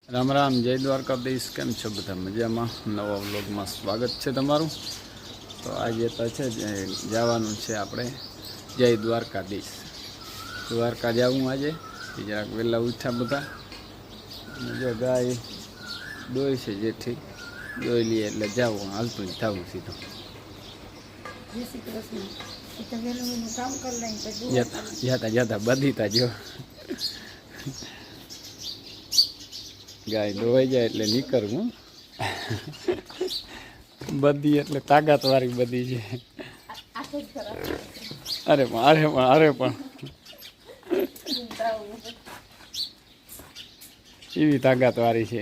રામ રામ, જય દ્વારકાધીશ. કેમ છો બધા? મજામાં? નવા વ્લોગમાં સ્વાગત છે તમારું. તો આજે તો છે જવાનું છે આપણે જય દ્વારકાધીશ. દ્વારકા જવું આજે. જરાક વહેલા ઉઠ્યા બધા. અને જો ગાય દોય છે, જેથી દોઈ લઈએ એટલે જવું, હાલતું જ થવું સીધું. જતા જતા બધીતા જો ગાય દોવાઈ જાય એટલે નીકળવું. બધી એટલે તાકાત વાળી બધી છે. અરે પણ એવી તાકાત વાળી છે.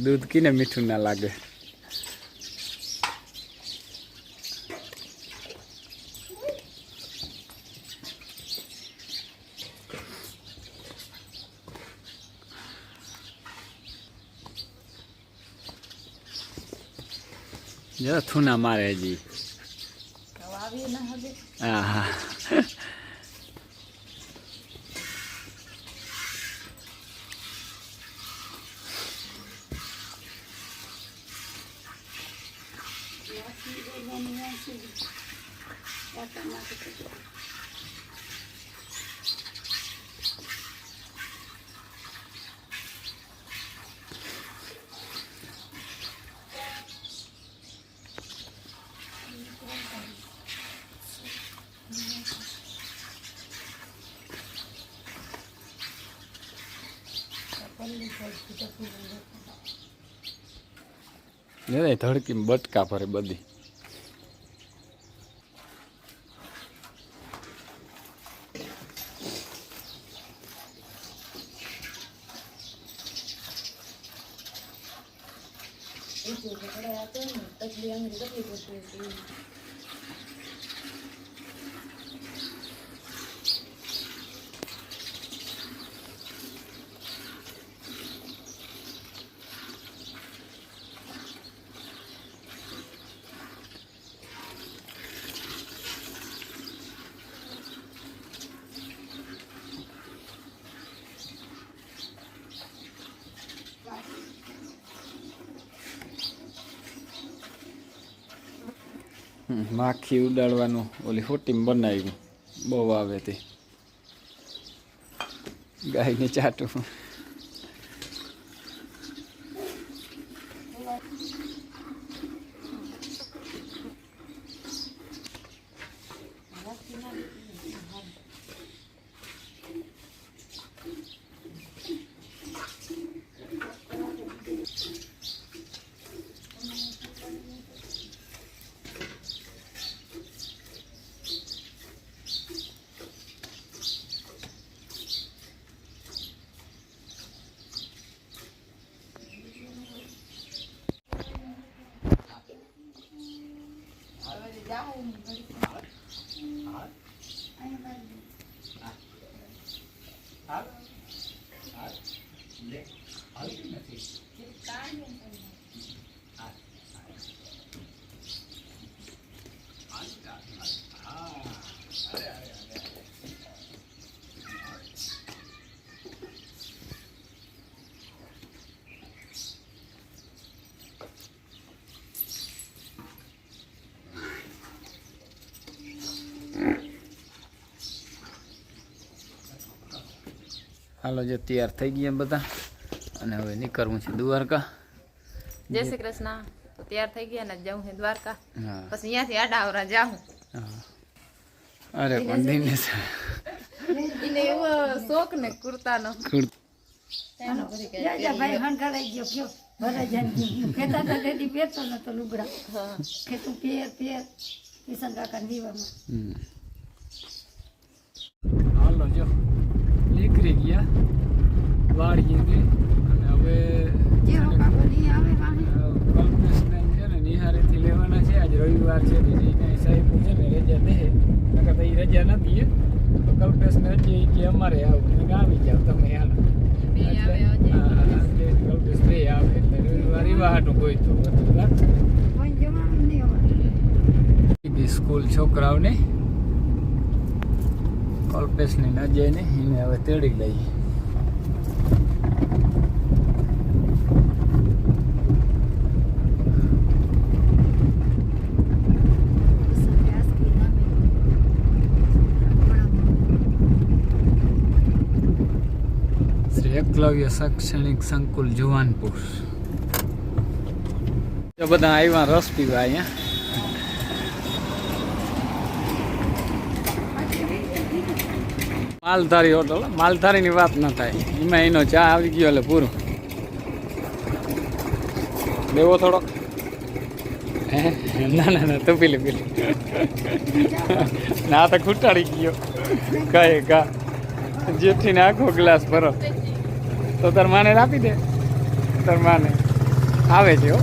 દૂધ કીને મીઠું ના લાગે. જરા થૂના મારે હજી. હા હા ધડકી બટકા ભરે બધી. માખી ઉડાડવાનું ઓલી હોટીમાં બનાવ્યું. બહુ આવે તે ગાયને ચાટું. હાલો, જો તૈયાર થઈ ગયા બધા અને હવે નીકળવું છે દ્વારકા. જય શ્રી કૃષ્ણ. તો તૈયાર થઈ ગયા ને જવું છે દ્વારકા. પછી અહીંયાથી આડાવરા જાઉં. અરે પણ દિનેશ એને એવો શોખ ને કુર્તાનો. ભાઈ હણગાઈ ગયો કયો ભલે જન કેતા તો લેડી પહેરતો નતો લુગડા. કે તું પહેર કિશન કાકા દીવામાં. હાલો, જો નીકળી ગયા વાળીએ અને હવે કલ્પેશને છે ને નિહારેથી લેવાના છે. આજ રવિવાર છે તો સાહેબ છે ને રજા દે. નકર તો એ રજા નથી. તો કલ્પેશને હજી કે અમારે આવું આવી જાવ તમે. હાલ કલ્પેશ બે આવે એટલે રવિવાર એવા હાટું કોઈ તો સ્કૂલ છોકરાઓને કલ્પેશની નજયને એને હવે તેડી લઈએ. શ્રી એકલવ્ય શૈક્ષણિક સંકુલ જુવાનપુર. તો બધા આવ્યા રસ પીવા અહીંયા. માલધારી હોટલ, માલધારીની વાત ન થાય એમાં એનો ચા આવી ગયો એટલે પૂરું. દેવો થોડો? ના ના ના, તો પીલી ના, તો ખૂટાડી ગયો. કહે કા જેઠીને આખો ગ્લાસ ભરો તો તાર માને આપી દે. તાર માને આવે છે હો.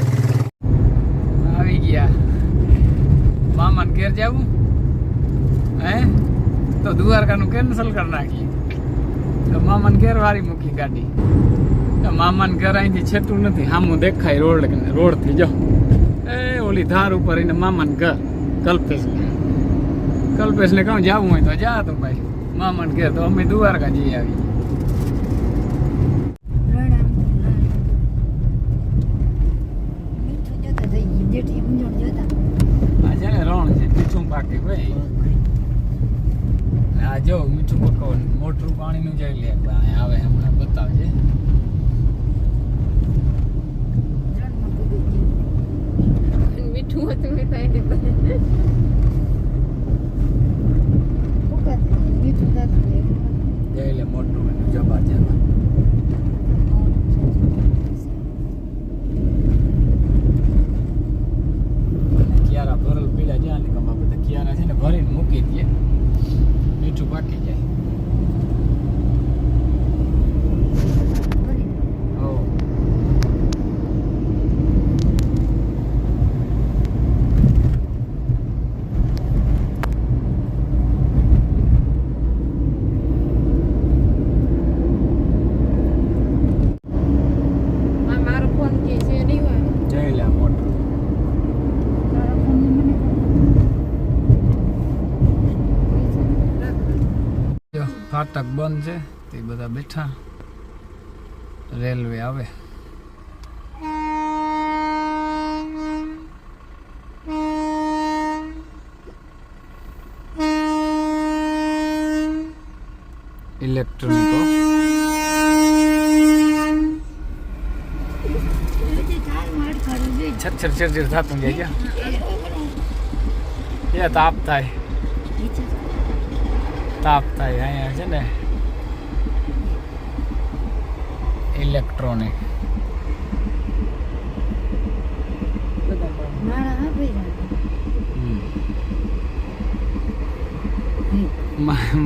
આવી ગયા મામાને ઘેર જવું હે તો દ્વારકાનું કેન્સલ કરી નાખીએ. તો મામાને ઘેર વારી મૂકી ગાડી. મામાને ઘર અહીંથી છેટું નથી, સામું દેખાય રોડથી. જો એ ઓલી ધાર ઉપર એને મામાને ઘર કલ્પેશને કહું જવું હોય તો જા. તો ભાઈ મામાને ઘેર તો અમે દ્વારકા જઈ આવી. આ છે ને રણ છે, મીઠું પાકી ભાઈ. આ જો મીઠું પકવવાનું મોટરું પાણીનું જોઈ લે. આવે હમણાં બતાવજે. મીઠું હતું જોઈ લે મોટરું જબા જબા. કિયારા ભરેલ પીલા જ્યાં ને કમા બધા કિયારા છે ને ભરીને મૂકી દે, મીઠું પાકી જાય. મારો ફોન કે છે નહીં હોય. જઈ લે મોટરું. ફાટક બંધ છે તે બધા બેઠા. રેલવે આવે. ઇલેક્ટ્રોનિકો છર થતું જાય. એ તાપ થાય અહીંયા છે ને ઇલેક્ટ્રોનિક.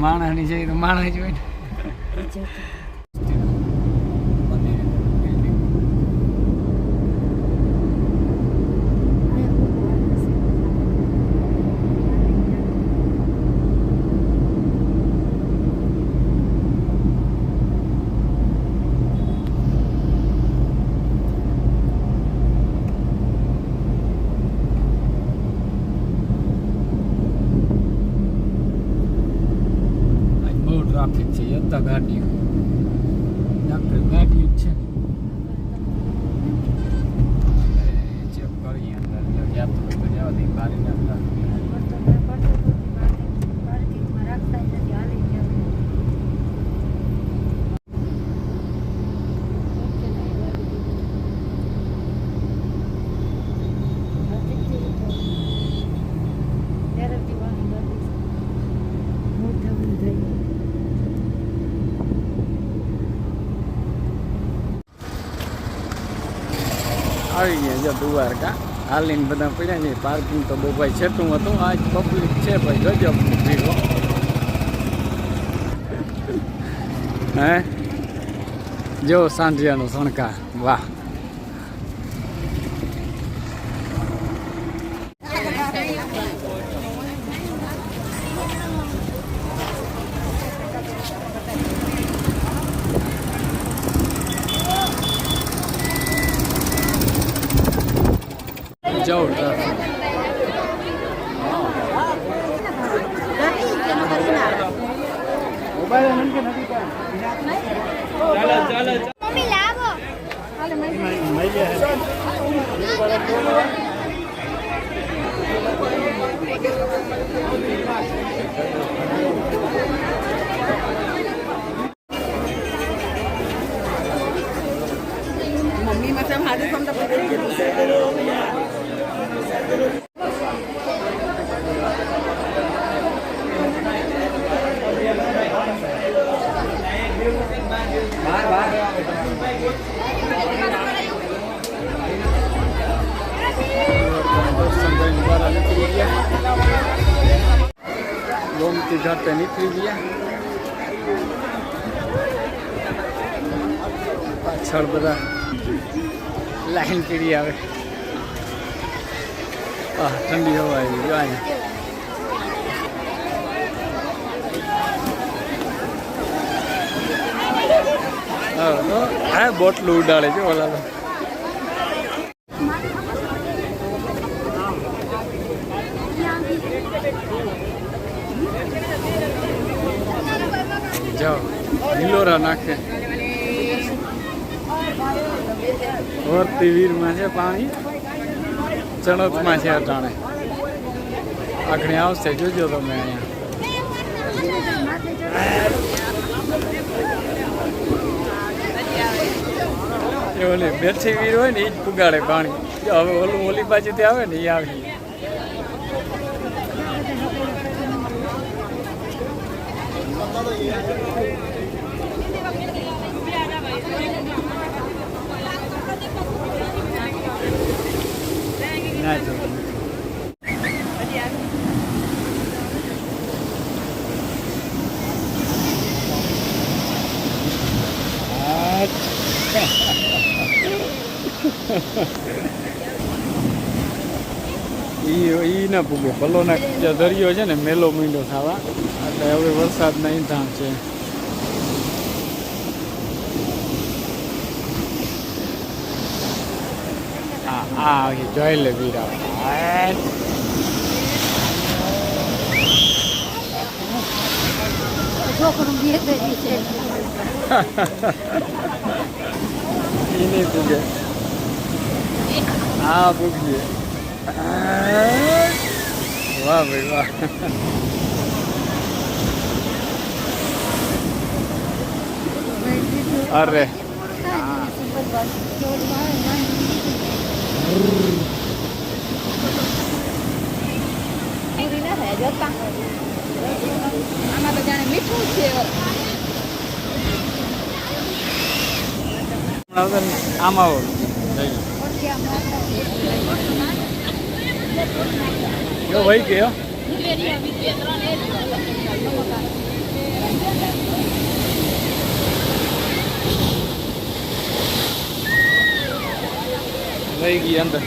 માણસની છે તો માણસ જ હોય ને. ટ્રાફિક છે, યત્તા ગાડીઓ ગાડીઓ જ છે. ચેક કરીએ અંદર જાતું હોય તો જવા દઈએ. બારી નાખતા આવી ગયા જો દ્વારકા. હાલીને બધા પડ્યા છે. પાર્કિંગ તો બહુ ભાઈ છેટું હતું. આજ પબ્લિક છે ભાઈ, ગજબ ભીડો. હે જો સાંઢિયાનો સણકા, વાહ. જો ટ્રાફિક મમ્મી મતલબ હાથે સમતા गोमती घाट पे निकली गया पाछળ બધા લાઈન પીડી આવે ઠંડી હવા આવી જો અહીંયા હા બોટલું ઉડાડે છે ઓલા જાઓ હિલોરા નાખે વર્તી વીરમાં છે પાણી ચણોતમાં છે અટાણે આખણે આવશે જોજો તમે અહીંયા ઓલી બેઠી વીર હોય ને એ જ પુગાડે પાણી હવે ઓલું ઓલી બાજુથી આવે ને એ આવે ઈ ના પૂગે પલોના જે દરિયો છે ને મેલો મીંડો થવા એટલે હવે વરસાદના ઈંધાણ છે હા જોઈ લે વીરા છોકરું બે કરી છે ઈ નહીં પૂગે હા પૂગીએ વાહ ભાઈ વાહ અરે આમાં તો જાણે મીઠું છે આમ આવો જો ભાઈ ગયો રહી ગઈ અંદર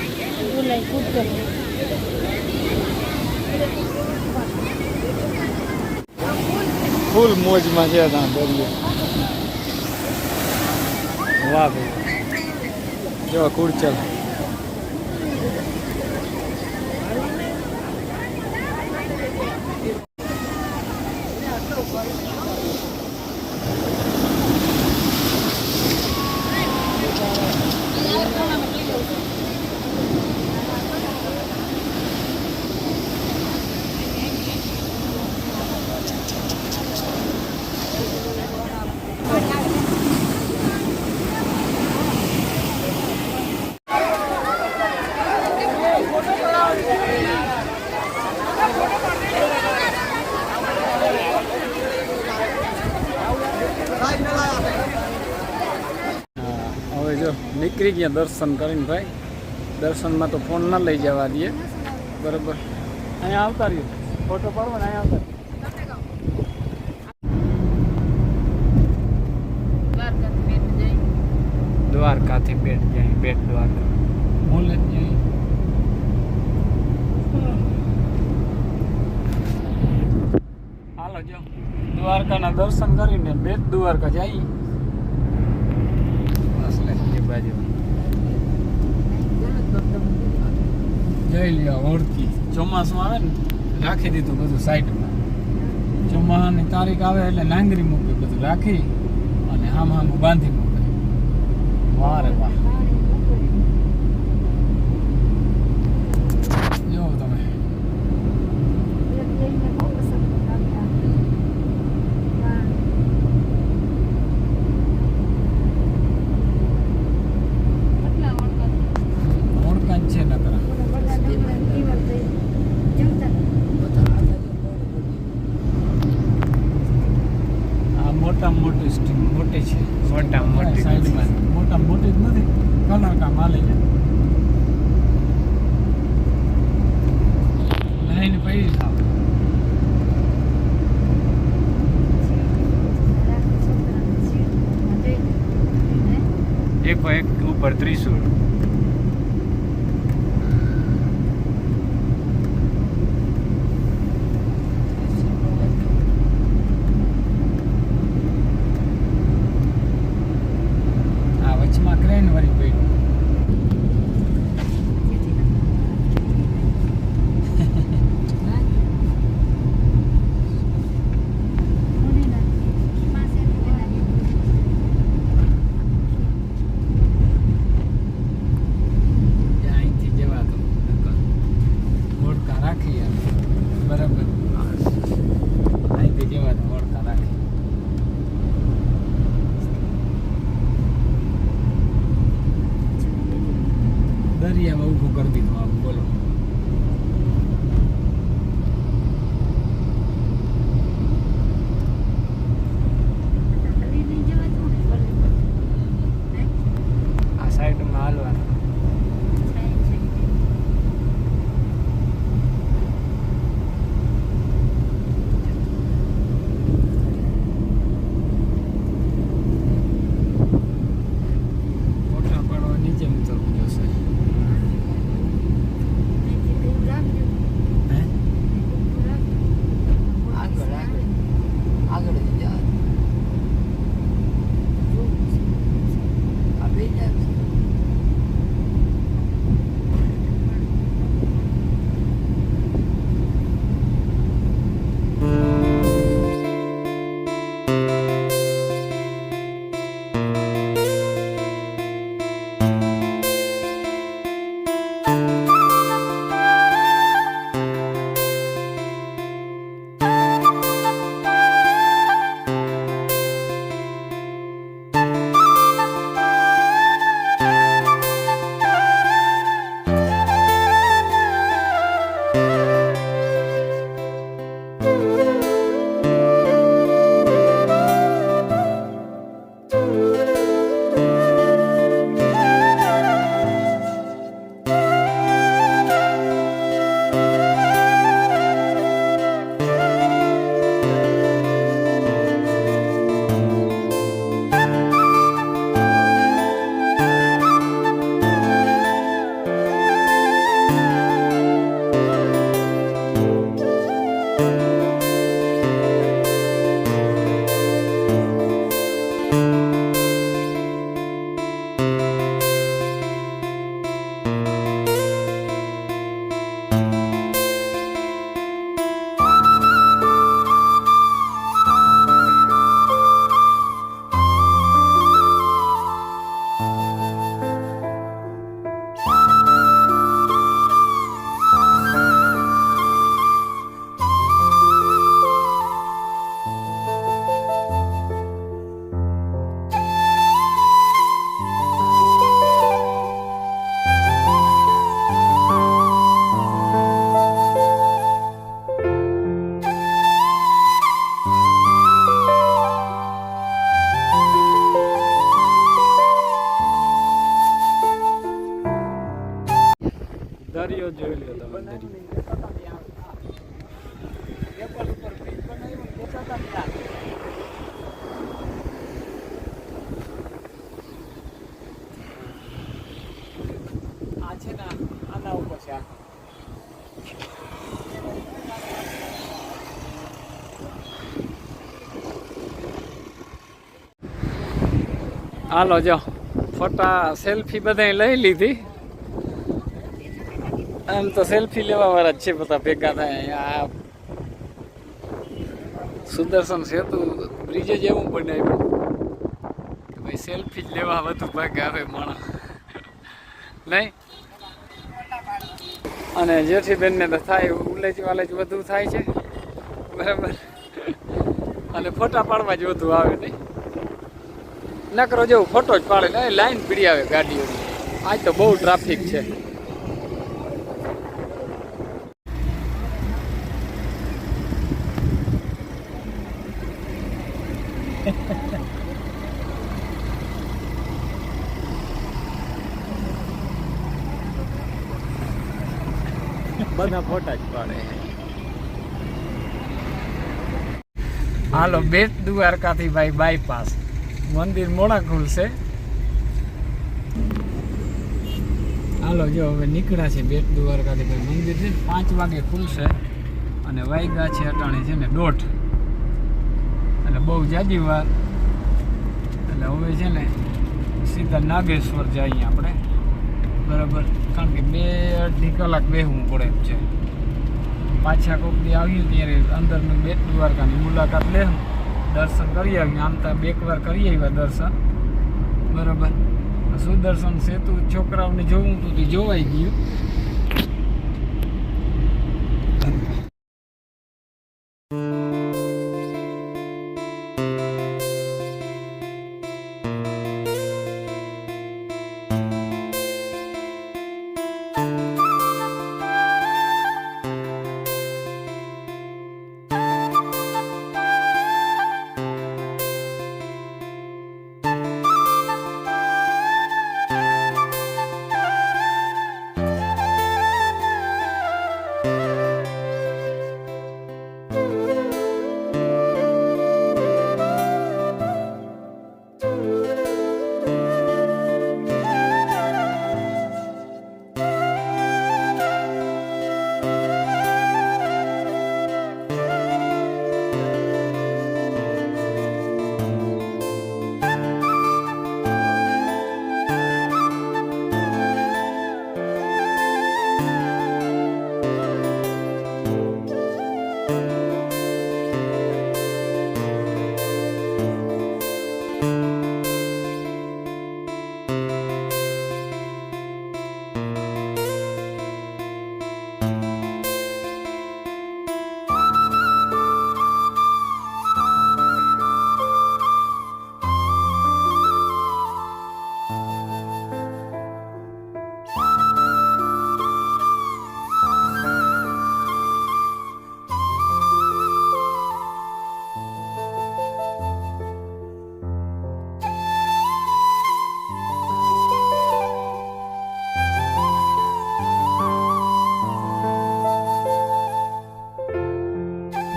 ફૂલ મોજમાં છે ત્યાં દરિયો વાહ ભાઈ જો કુડચલ હવે જો નીકળી ગયા દર્શન કરીને ભાઈ દર્શનમાં તો ફોન ના લઈ જવા દઈએ બરાબર અહીંયા આવતા રહ્યો ફોટો પાડવો ને અહીંયા આવતા દ્વારકાથી બેટ જાય બેટ દ્વારકા બોલે જ જાય હાલો જો દ્વારકાના દર્શન કરીને બેટ દ્વારકા જઈએ બાજુ જઈ લ્યો ઓળખી ચોમાસું આવે ને રાખી દીધું બધું સાઈડમાં ચોમાસાની તારીખ આવે એટલે નાંગરી મૂકે બધું રાખી અને આમ બાંધી મૂકે વાહ રે વાહ જો તમે મોટી સ્ટીમ મોટી છે મોટામાં મોટી સાઈડમાં મોટા મોટી જ નથી કલાકામ હાલે છે લાઈન પડી થાવ એક પર એક ઉપર ત્રિશુળ આ વચમાં ક્રેન વાળી પડી અહીંથી જવા તો મોડકા રાખી બરાબર અહીંથી જવા તો મોડકા રાખી દરિયામાં ઊભું કરી દીધું આમ બોલો આ સાઈડમાં હાલવાનું ફોટા પાડવા નીચે ઉતરવું જશે હે આગળ જ જા આપણે જાય દરિયો જોઈ લ્યો તમે દરિયો આ છે ને આના ઉપર છે આખો હાલો જો ફોટા સેલ્ફી બધાય લઈ લીધી આમ તો સેલ્ફી લેવા વાળા જ છે બધા ભેગા થાય આ સુદર્શન સેતુ બ્રિજ જ એવું બનાવ્યું કે ભાઈ સેલ્ફી જ લેવા વધુ ભાગે આવે માણસ નહીં અને જેઠીબેનને તો થાય ઉલેજ વાલેજ વધુ થાય છે બરાબર અને ફોટા પાડવા જ વધુ આવે નહીં નકરો જેવું ફોટો જ પાડે ને લાઈન પીડી આવે ગાડીઓની આજ તો બહુ ટ્રાફિક છે બધા ફોટા જ પાડે. હાલો બેટ દ્વારકાથી ભાઈ બાયપાસ મંદિર મોડા ખુલશે. હાલો જો હવે નીકળ્યા છે બેટ દ્વારકાથી ભાઈ મંદિર છે ને 5 વાગે ખુલશે અને વાગ્યા છે અટાણે છે ને 1:30 એટલે બહુ જાજી વાર. એટલે હવે છે ને સીધા નાગેશ્વર જઈએ આપણે બરાબર, કારણ કે 2-2.5 કલાક બેસવું પડે એમ છે. પાછા કોક દી આવ્યું ત્યારે અંદરનું બેટ દ્વારકાની મુલાકાત લેવું, દર્શન કરી આવીએ. આમ તો 2 વાર કરી આવ્યા દર્શન બરાબર. સુદર્શન સેતુ છોકરાઓને જોવું હતું તે જોવાઈ ગયું.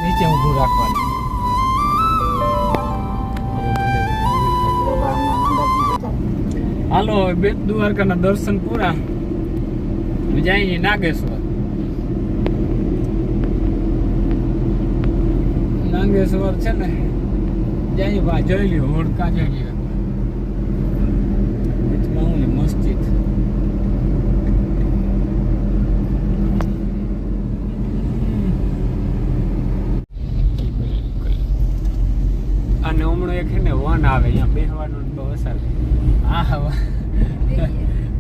નીચે ઊભું રાખવાનું. હાલો બેટ દ્વારકાના દર્શન પૂરા, જઈએ નાગેશ્વર. નાગેશ્વર છે ને જઈએ બા જોઈ લ્યો, હોડકા જોઈ લ્યો. મસ્જિદ અને હમણાં એક છે ને વન આવે અહીંયા બેસવાનું બહુ અસર. હા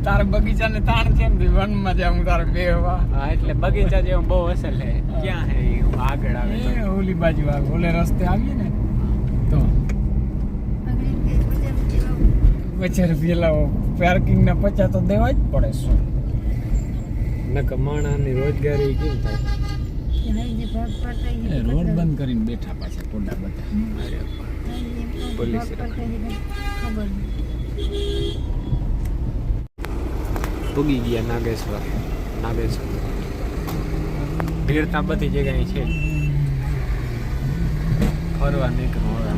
તારે બગીચાને તાણ છે ને વનમાં જાઉં તારે બેહવા. હા એટલે બગીચા જેવું બહુ અસર છે. ક્યાં હે આગળ આવે ઓલી બાજુ આવે, ઓલે રસ્તે આવીએ ને તો 50 રૂપિયા લાવો. પાર્કિંગ ના 50 તો દેવા જ પડે. શું નકર માણાની રોજગારી કેમ થાય? રોડ બંધ કરીને બેઠા પાછા પોડા બધા. પોલીસ પૂગી ગયા નાગેશ્વર. ભીડ ત્યાં બધી જગ્યાએ છે. ફરવા નીકળવું હવે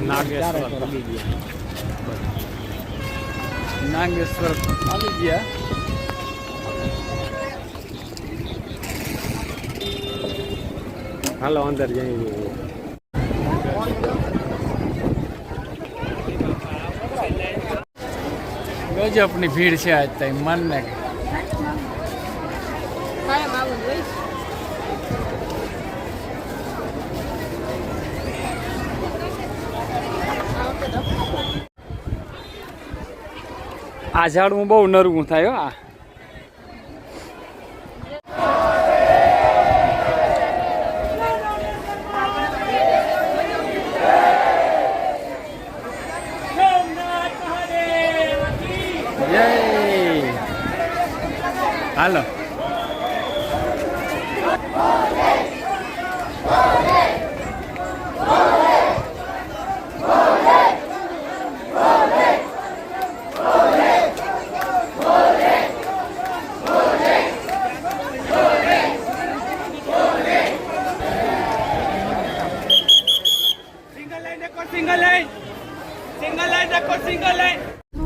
નાગેશ્વર પૂગી ગયા. નાગેશ્વર આવી ગયા. હાલો અંદર જઈએ. ગજબની ભીડ છે આજ તો મનને. આ ઝાડવું બહુ નરવું થાય. આ હાલો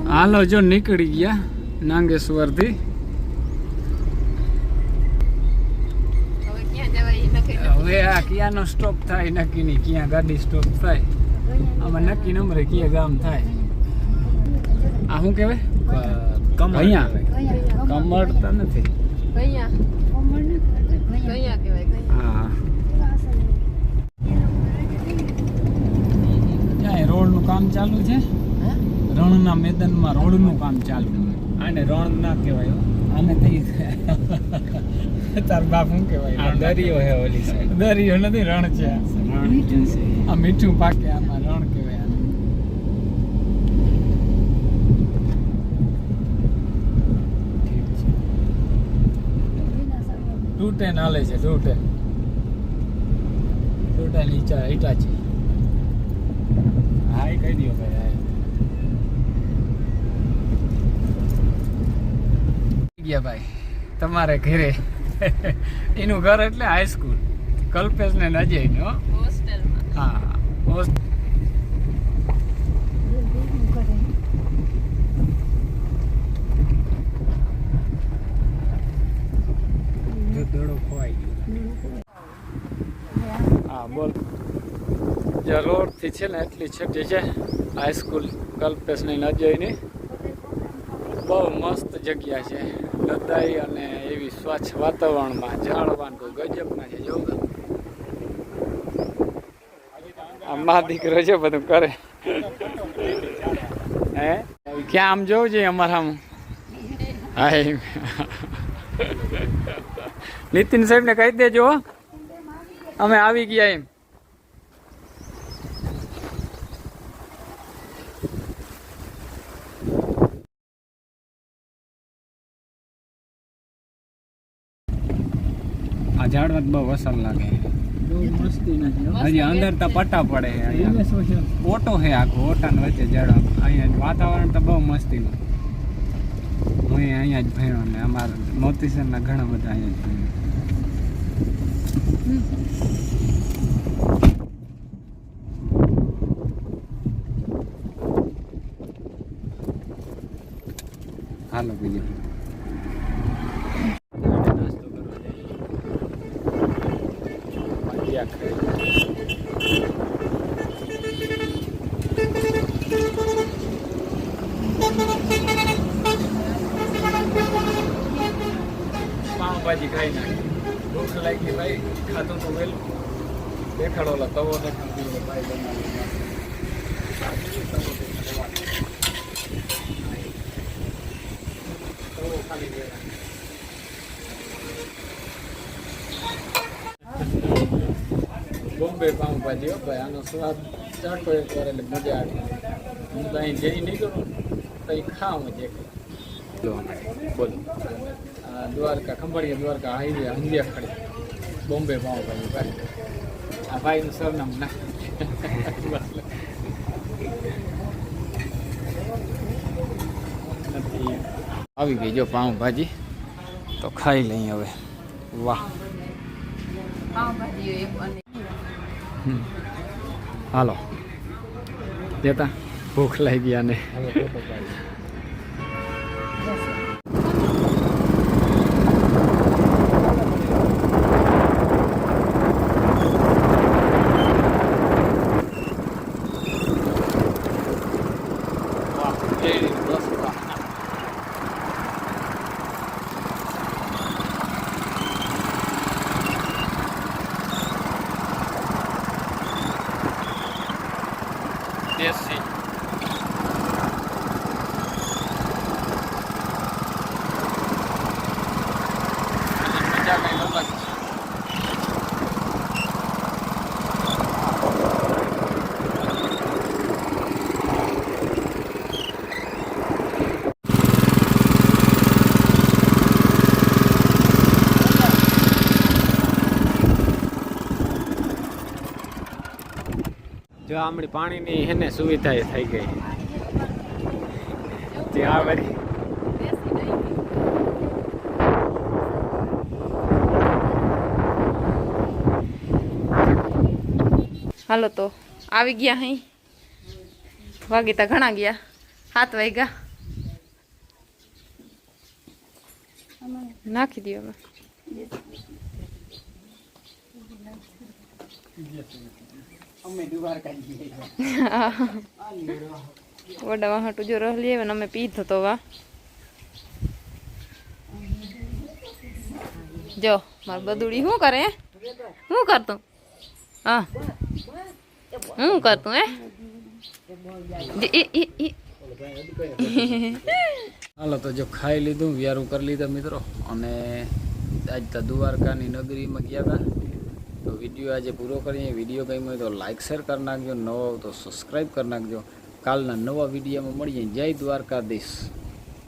હાલો જો નીકળી ગયા નાગેશ્વરથી. હવે ક્યાં જવાય એ નક્કી નથી. હવે આ ક્યાંનો સ્ટોપ થાય નક્કી નહીં, ક્યાં ગાડી સ્ટોપ થાય આમાં નક્કી નંબરે ક્યાં ગામ થાય. આ શું કહેવાય? અહીંયા કમળ તો નથી. ગૈયા ગૈયા કહેવાય ગૈયા. હા ત્યાં રોડનું કામ ચાલુ છે. રણના મેદાનમાં રોડનું કામ ચાલુ. આને રણ ના કહેવાય હો. આને થઈ તાર બાપ શું કહેવાય? આ દરિયો હે ઓલી સાઈડ. દરિયો નથી, રણ છે. રણ છે. આ મીઠું પાકે આમાં રણ કહેવાય આને. ટૂટેન હાલે છે, ટૂટેન ઈટાચી. હા એ કહી દો ભાઈ. ગયા ભાઈ તમારે ઘરે. એનું ઘર એટલે હાઈસ્કૂલ કલ્પેશ ને નજય નો. હોસ્ટેલમાં. હા દડો ખોવાઈ ગયો. હા બોલ. જે રોડ થી છે ને એટલી છેટી છે હાઈસ્કૂલ કલ્પેશ ને નજય ની. બહુ મસ્ત જગ્યા છે, લદાઈ અને એવી સ્વચ્છ વાતાવરણમાં ઝાડવાનું તો ગજબના છે. જો આ મા દીકરો છે બધું કરે. હે ક્યાં આમ જોવું જોઈએ અમારા આમ? હા નીતિન સાહેબ ને કહી દેજો હો, અમે આવી ગયા એમ. આ ઝાડવા બહુ અસર લાગે. મસ્તી નથી. હજી અંદર તો પટ્ટા પડે છે અહીંયા. ઓટો છે આખો, ઓટાની વચ્ચે ઝાડવા. અહીંયા વાતાવરણ તો બહુ મસ્તીનું. હું અહીંયા જ ભણ્યો ને અમારા મોતીસરના ઘણા બધા અહીંયા જ ભણ્યો. હાલો બીજું નાસ્તો કરવા જઈએ. પાવભાજી ખાઈ નાખી. ભૂખ લાગી ભાઈ, ખાધું તો વેલું. દેખાડો ઓલા તવો દેખાડો ભાઈ બનાવી. તવો ખાલી દેવા. બોમ્બે પાવભાજી હો ભાઈ, આનો સ્વાદ ચાખો એક વાર એટલે મજા આવે. હું તો અહીં જઈ નીકળું તો અહીં ખાવું જ એક. બોલો દ્વારકા ખંભાળિયા દ્વારકા હાઈવે હંધિયા ખડી બોમ્બે પાવભાજી ભાઈ. આ ભાઈનું સરનામું ના નથી. આવી ગઈ જો પાવભાજી, તો ખાઈ લઈએ હવે. વાહ પાવભાજી એક અને હાલો દેતા, ભૂખ લાગી ગયા ને. દેશી મજા કઈ અલગ છે. જો આમળી પાણીની હેને સુવિધા થઈ ગઈ. ત્યાં વળી હાલો તો આવી ગયા અહીં વાગીતા ઘણા ગયા. 7 વાગ્યા નાખી દો હવે વડા વાહટું જો રહી લેવે ને અમે પીધો તો વા જો માર બદુડી શું કરે શું કરતું હા શું કરતું હાલો તો જો ખાઈ લીધું વ્યારું કરી લીધા મિત્રો અને આજ તો દ્વારકાની નગરીમાં ગયા હતા તો વિડીયો આજે પૂરો કરીએ વિડીયો ગમ્યો હોય તો લાઈક શેર કરી નાખજો નવો તો સબસ્ક્રાઈબ કરી નાખજો કાલના નવા વિડીયોમાં મળીએ જય દ્વારકાધીશ